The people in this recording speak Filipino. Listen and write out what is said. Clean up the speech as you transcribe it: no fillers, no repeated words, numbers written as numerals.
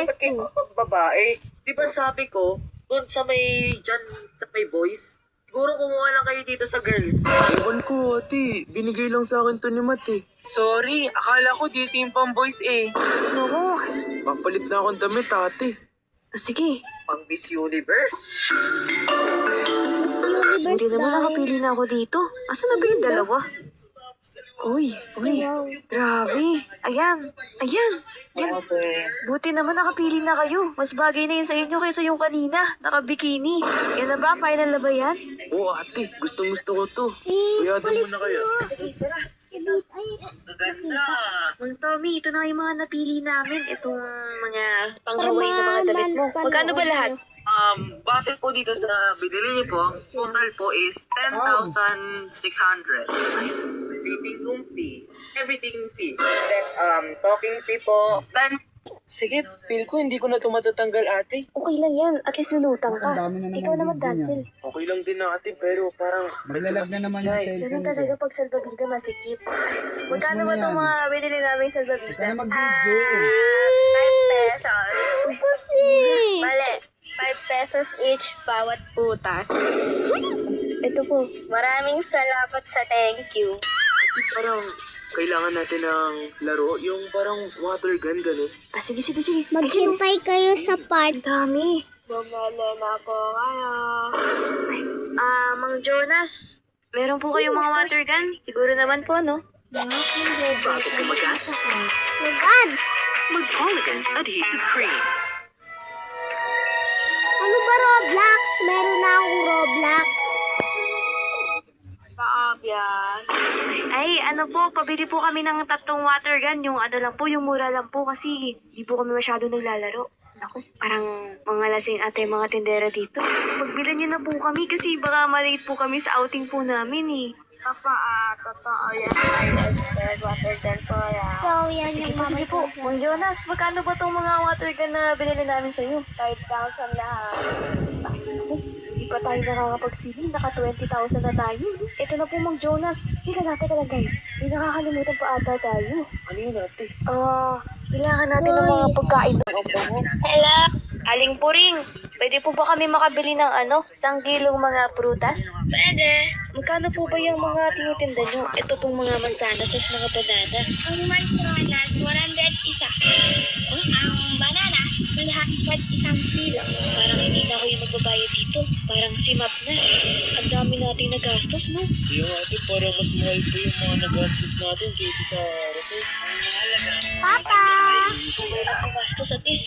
Ba't kayo babae? Di ba sabi ko, dun sa may, dyan sa may boys, siguro kumuha lang kayo dito sa girls. Ewan ko, ate. Binigay lang sa akin to ni Matt eh. Sorry, akala ko dito yung pang boys eh. Naku. Papalit na akong damit, ate. Sige. Pang Miss Universe. Miss Universe Hindi naman tayo. nakapili na ako dito. Asan na ba yung dalawa? Uy. Wow. Grabe. Ayan. Yan. Buti naman nakapili na kayo. Mas bagay na yun sa inyo kaysa yung kanina. Nakabikini. Yan na ba? Final na ba yan? Oo, ate. Gustong-gusto ko to. Eh, Kuya, doon muna kayo. Sige, tara. Ay, Ganda. Mang Tommy, ito na yung mga napili namin. Itong mga pang-Hawaii na mga damit mo. Magkano ba lahat? Base po dito sa binili niyo po, total po is 10,600. Fitting room fee, everything fee. Then, talking fee po, 10. Sige, feel ko hindi ko na ito matatanggal ate. Okay lang yan. At least lulutang ka. Ang dami na naman Ikaw naman, video niya. Dancel. Okay lang din ate, pero parang... Maglalag na naman yung Ganun cellphone talaga ko. pag salbabida masikip. Magkano mo ba na itong yan? mga binili namin Huwag ka salbabida? na mag-video. 5 pesos. kasi. Mali. 5 pesos each bawat putas. Ito po. Maraming salamat sa thank you. Ate, parang kailangan natin ng laro. Yung parang water gun, ganun. Sige. Maghintay kayo sa part. Ang dami. Bumili na po kayo. Mang Jonas. Meron po kayong mga water gun? Siguro naman po, no? Bago kumagat, Magads! mag-Holigan Adhesive Cream. Ano ba Roblox? Meron na akong Roblox. Ay, ano po, pabili po kami ng 3 water gun. Yung ano lang po, yung mura lang po kasi hindi po kami masyado naglalaro. Ako, parang mga lasing ate mga tindera dito. Pagbilan nyo na po kami kasi baka malate po kami sa outing po namin eh. So, yan yung Sige po, Mang Jonas, magkano ba tong mga water gun na binili namin sa'yo? 5,000 lahat. Hindi pa tayo nakakapagsiling, naka 20,000 na tayo. Ito na po, Mang Jonas. Teka lang guys. May nakakalimutan pa ata tayo. Ano yun ate? Kailangan natin ng mga pagkain. Hello? Aling Puring, pwede po ba kami makabili ng 1 kilong mga prutas? Pwede. Magkano po ba yung mga tinitinda nyo? Ito pong mga mansanas at mga banana. Ang mansanas, 100 isa. Ang banana, 100 kilo. Parang hindi na ako yung magbabayad dito. Parang si Map na. Ang dami nating nagastos, no? Yung ate, parang mas mahal pa yung mga nagastos natin kaysa sa resort. Papa! Kung may nagastos at least,